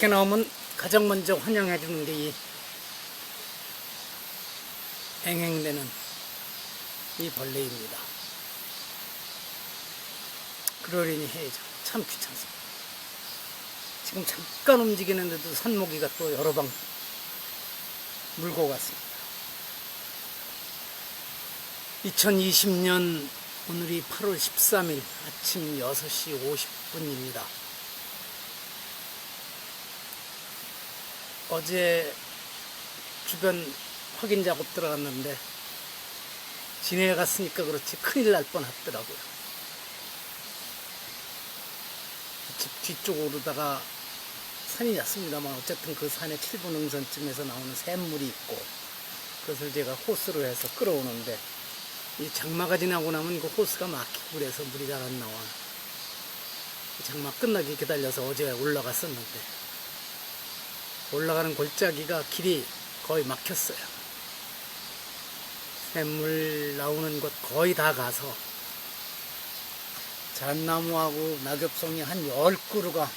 밖에 나오면 가장 먼저 환영해 주는 게 이 앵앵대는 이 벌레입니다. 그러려니 해야죠. 참 귀찮습니다. 지금 잠깐 움직이는데도 산모기가 또 여러 방 물고 갔습니다. 2020년 오늘이 8월 13일 아침 6시 50분입니다. 어제 주변 확인 작업 들어갔는데 지내갔으니까 그렇지 큰일 날 뻔했더라고요. 집 뒤쪽으로다가 산이 났습니다만 어쨌든 그 산의 7분 능선쯤에서 나오는 샘물이 있고 그것을 제가 호스로 해서 끌어오는데 이 장마가 지나고 나면 그 호스가 막히고 그래서 물이 잘 안 나와. 장마 끝나기 기다려서 어제 올라갔었는데 올라가는 골짜기가 길이 거의 막혔어요. 샘물 나오는 곳 거의 다 가서 잣나무하고 낙엽송이 한 10그루가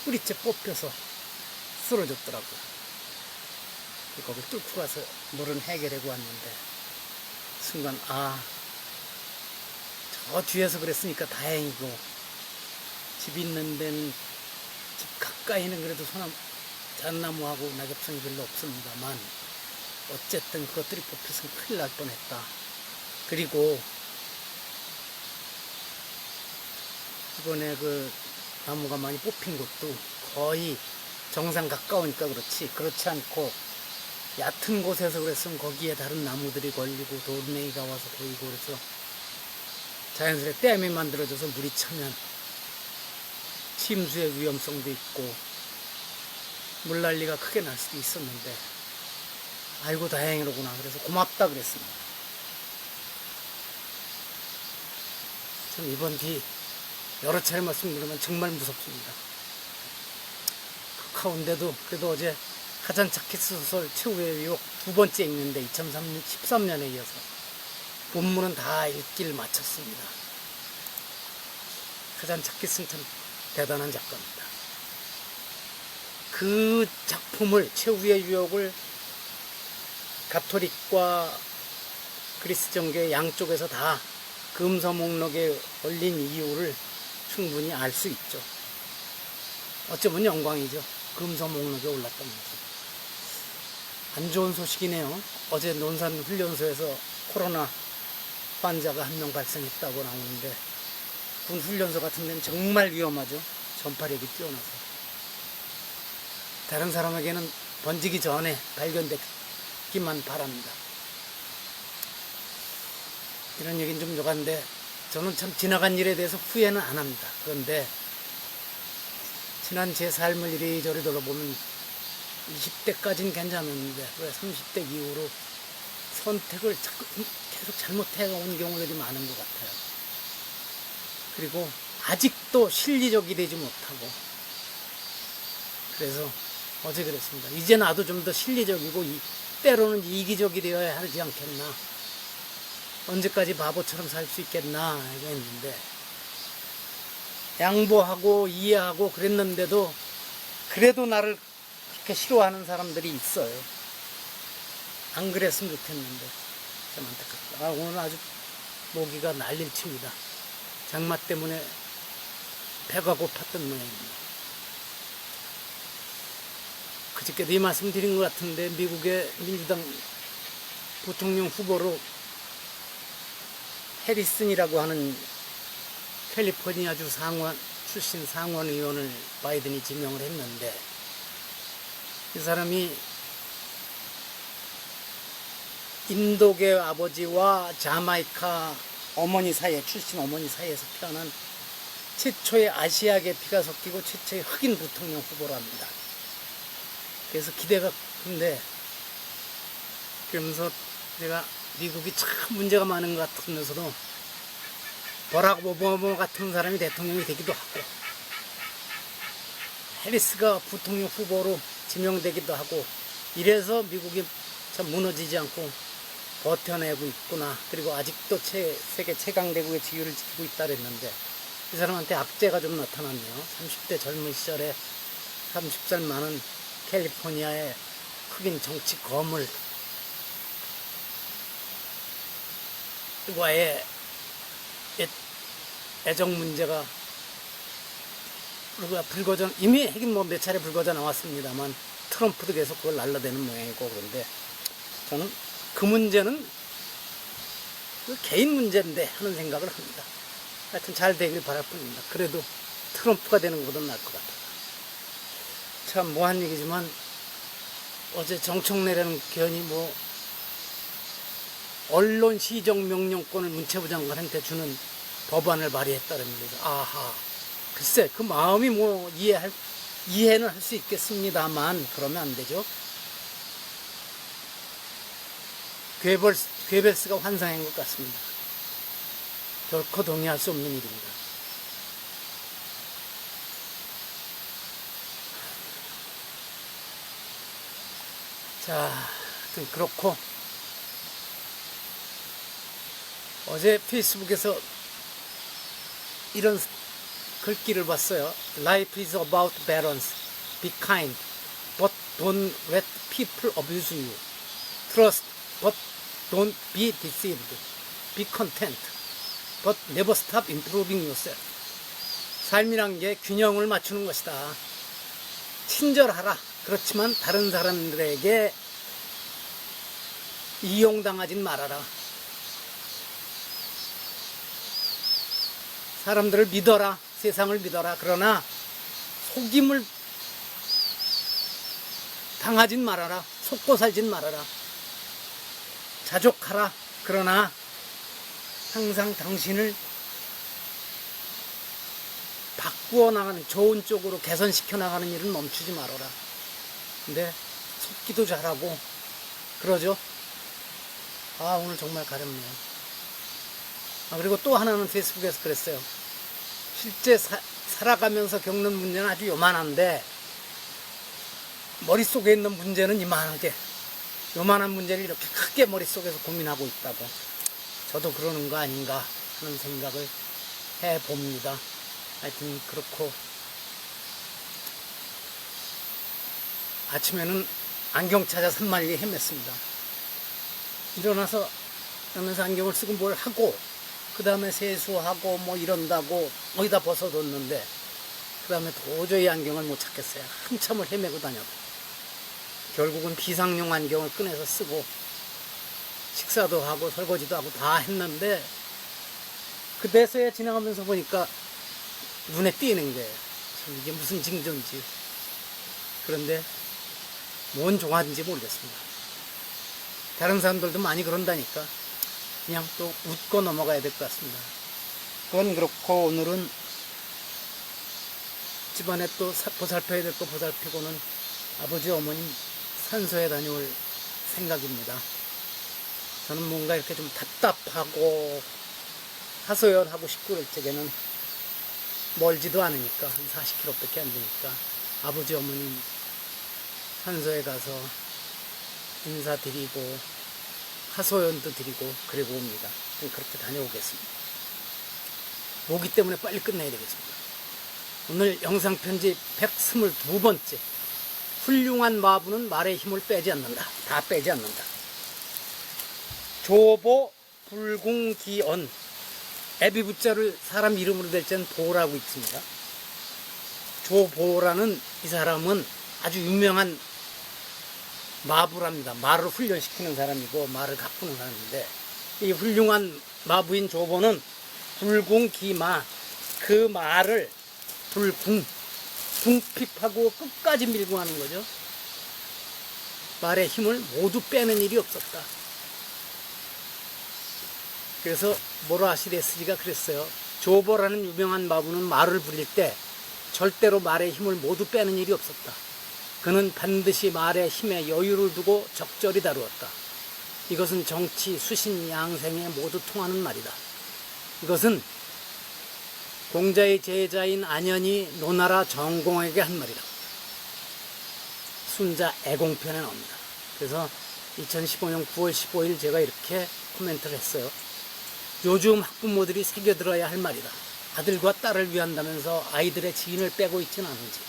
뿌리째 뽑혀서 쓰러졌더라고요. 거기 뚫고 가서 물은 해결하고 왔는데 순간 저 뒤에서 그랬으니까 다행이고 집 있는 데는 집 가까이는 그래도 잣나무하고 낙엽송이 별로 없습니다만 어쨌든 그것들이 뽑혀서 큰일 날 뻔했다. 그리고 이번에 그 나무가 많이 뽑힌 곳도 거의 정상 가까우니까 그렇지 않고 얕은 곳에서 그랬으면 거기에 다른 나무들이 걸리고 돌멩이가 와서 보이고 그래서 자연스레 댐이 만들어져서 물이 차면 침수의 위험성도 있고 물난리가 크게 날 수도 있었는데 아이고 다행이로구나 그래서 고맙다 그랬습니다. 참 이번 비 여러 차례 말씀드리면 정말 무섭습니다. 그 가운데도 그래도 어제 가잔차키 소설 최후의 유혹 2번째 읽는데 2013년에 이어서 본문은 다 읽기를 마쳤습니다. 가잔차키는 참 대단한 작가입니다. 그 작품을 최후의 유혹을 가톨릭과 그리스 정교의 양쪽에서 다 금서 목록에 올린 이유를 충분히 알 수 있죠. 어쩌면 영광이죠. 금서 목록에 올랐다는 것은. 안 좋은 소식이네요. 어제 논산 훈련소에서 코로나 환자가 한 명 발생했다고 나오는데 군 훈련소 같은 데는 정말 위험하죠. 전파력이 뛰어나서. 다른 사람에게는 번지기 전에 발견되기만 바랍니다. 이런 얘기는 좀 요간데 저는 참 지나간 일에 대해서 후회는 안 합니다. 그런데 지난 제 삶을 이리저리 돌아보면 20대까지는 괜찮았는데 왜 30대 이후로 선택을 계속 잘못해온 경우들이 많은 것 같아요. 그리고 아직도 실리적이 되지 못하고 그래서 어제 그랬습니다. 이제 나도 좀 더 실리적이고 때로는 이기적이 되어야 하지 않겠나. 언제까지 바보처럼 살 수 있겠나 이거 했는데 양보하고 이해하고 그랬는데도 그래도 나를 그렇게 싫어하는 사람들이 있어요. 안 그랬으면 좋겠는데 참 안타깝다. 오늘 아주 모기가 난리를 칩니다. 장마 때문에 배가 고팠던 모양입니다. 그저께도 이 말씀 드린 것 같은데 미국의 민주당 부통령 후보로 해리슨이라고 하는 캘리포니아주 출신 상원 의원을 바이든이 지명을 했는데 이 사람이 인도계 아버지와 자마이카 어머니 사이에 출신 어머니 사이에서 태어난 최초의 아시아계 피가 섞이고 최초의 흑인 부통령 후보랍니다. 그래서 기대가 큰데 그러면서 제가 미국이 참 문제가 많은 것 같으면서도 버락 오바마 같은 사람이 대통령이 되기도 하고 해리스가 부통령 후보로 지명되기도 하고 이래서 미국이 참 무너지지 않고 버텨내고 있구나. 그리고 아직도 세계 최강대국의 지위를 지키고 있다 그랬는데 이 사람한테 악재가 좀 나타났네요. 30대 젊은 시절에 30살 많은 캘리포니아의 흑인 정치 거물 과의 애정 문제가 불거져, 이미 하긴 뭐 몇 차례 불거져 나왔습니다만 트럼프도 계속 그걸 날라대는 모양이고. 그런데 저는 그 문제는 그 개인 문제인데 하는 생각을 합니다. 하여튼 잘 되길 바랄 뿐입니다. 그래도 트럼프가 되는 것보다 나을 것 같아요. 참 뭐한 얘기지만 어제 정청래라는 견이 뭐 언론 시정 명령권을 문체부 장관한테 주는 법안을 발의했다랍니다. 아하, 글쎄 그 마음이 뭐 이해는 할 수 있겠습니다만 그러면 안 되죠. 괴벨스가 환상인 것 같습니다. 결코 동의할 수 없는 일입니다. 자, 하여튼 그렇고 어제 페이스북에서 이런 글귀를 봤어요. Life is about balance. Be kind, but don't let people abuse you. Trust, but don't be deceived. Be content, but never stop improving yourself. 삶이란 게 균형을 맞추는 것이다. 친절하라. 그렇지만 다른 사람들에게 이용당하진 말아라. 사람들을 믿어라. 세상을 믿어라. 그러나 속임을 당하진 말아라. 속고 살진 말아라. 자족하라. 그러나 항상 당신을 바꾸어 나가는, 좋은 쪽으로 개선시켜 나가는 일은 멈추지 말아라. 근데 속기도 잘하고 그러죠. 아, 오늘 정말 가렵네요. 그리고 또 하나는 페이스북에서 그랬어요. 실제 살아가면서 겪는 문제는 아주 요만한데 머릿속에 있는 문제는 이만하게, 요만한 문제를 이렇게 크게 머릿속에서 고민하고 있다고. 저도 그러는 거 아닌가 하는 생각을 해봅니다. 하여튼 그렇고 아침에는 안경 찾아 산만리 헤맸습니다. 일어나서 안경을 쓰고 뭘 하고 그 다음에 세수하고 뭐 이런다고 어디다 벗어뒀는데 그 다음에 도저히 안경을 못 찾겠어요. 한참을 헤매고 다녀도. 결국은 비상용 안경을 꺼내서 쓰고 식사도 하고 설거지도 하고 다 했는데 그때서야 지나가면서 보니까 눈에 띄는 거예요. 참 이게 무슨 징조인지. 그런데 뭔 종아인지 모르겠습니다. 다른 사람들도 많이 그런다니까 그냥 또 웃고 넘어가야 될 것 같습니다. 그건 그렇고 오늘은 집안에 또 보살펴야 될 거 보살피고는 아버지 어머님 산소에 다녀올 생각입니다. 저는 뭔가 이렇게 좀 답답하고 하소연하고 싶고 그럴 적에는 멀지도 않으니까 한 40km밖에 안 되니까 아버지 어머님 산소에 가서 인사드리고 하소연도 드리고 그리고 옵니다. 그렇게 다녀오겠습니다. 모기 때문에 빨리 끝내야 되겠습니다. 오늘 영상 편지 122번째. 훌륭한 마부는 말의 힘을 빼지 않는다. 다 빼지 않는다. 조보 불공기언. 애비부자를 사람 이름으로 될 때는 보라고 있습니다. 조보라는 이 사람은 아주 유명한 마부랍니다. 말을 훈련시키는 사람이고 말을 가꾸는 사람인데 이 훌륭한 마부인 조보는 불궁기마, 그 말을 궁핍하고 끝까지 밀고 가는 거죠. 말의 힘을 모두 빼는 일이 없었다. 그래서 모라시레스지가 그랬어요. 조보라는 유명한 마부는 말을 부릴 때 절대로 말의 힘을 모두 빼는 일이 없었다. 그는 반드시 말의 힘에 여유를 두고 적절히 다루었다. 이것은 정치, 수신, 양생에 모두 통하는 말이다. 이것은 공자의 제자인 안현이 노나라 정공에게 한 말이다. 순자 애공편에 나옵니다. 그래서 2015년 9월 15일 제가 이렇게 코멘트를 했어요. 요즘 학부모들이 새겨들어야 할 말이다. 아들과 딸을 위한다면서 아이들의 지인을 빼고 있지는 않은지.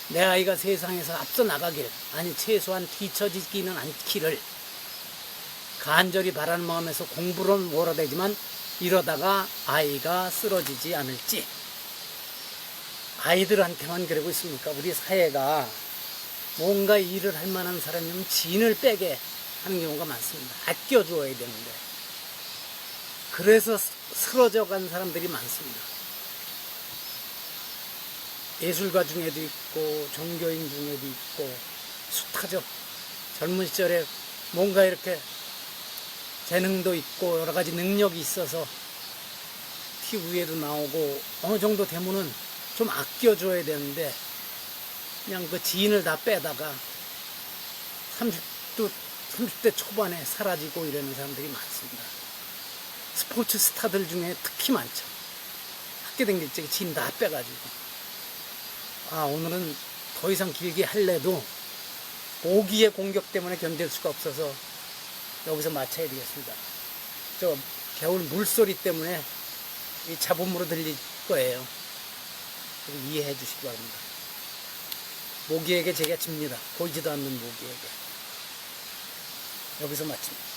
내 아이가 세상에서 앞서 나가길, 아니 최소한 뒤처지지는 않기를 간절히 바라는 마음에서 공부는 몰아대지만 이러다가 아이가 쓰러지지 않을지. 아이들한테만 그러고 있습니까? 우리 사회가 뭔가 일을 할 만한 사람이면 진을 빼게 하는 경우가 많습니다. 아껴주어야 되는데. 그래서 쓰러져 간 사람들이 많습니다. 예술가 중에도 있고 종교인 중에도 있고 숱하죠. 젊은 시절에 뭔가 이렇게 재능도 있고 여러 가지 능력이 있어서 TV에도 나오고 어느 정도 되면은 좀 아껴줘야 되는데 그냥 그 지인을 다 빼다가 30대 초반에 사라지고 이러는 사람들이 많습니다. 스포츠 스타들 중에 특히 많죠. 학교 다닐 적에 지인 다 빼가지고. 오늘은 더 이상 길게 할래도 모기의 공격 때문에 견딜 수가 없어서 여기서 마쳐야 되겠습니다. 저 겨울 물소리 때문에 이 잡음으로 들릴 거예요. 이해해 주시기 바랍니다. 모기에게 제가 집니다. 보이지도 않는 모기에게. 여기서 마칩니다.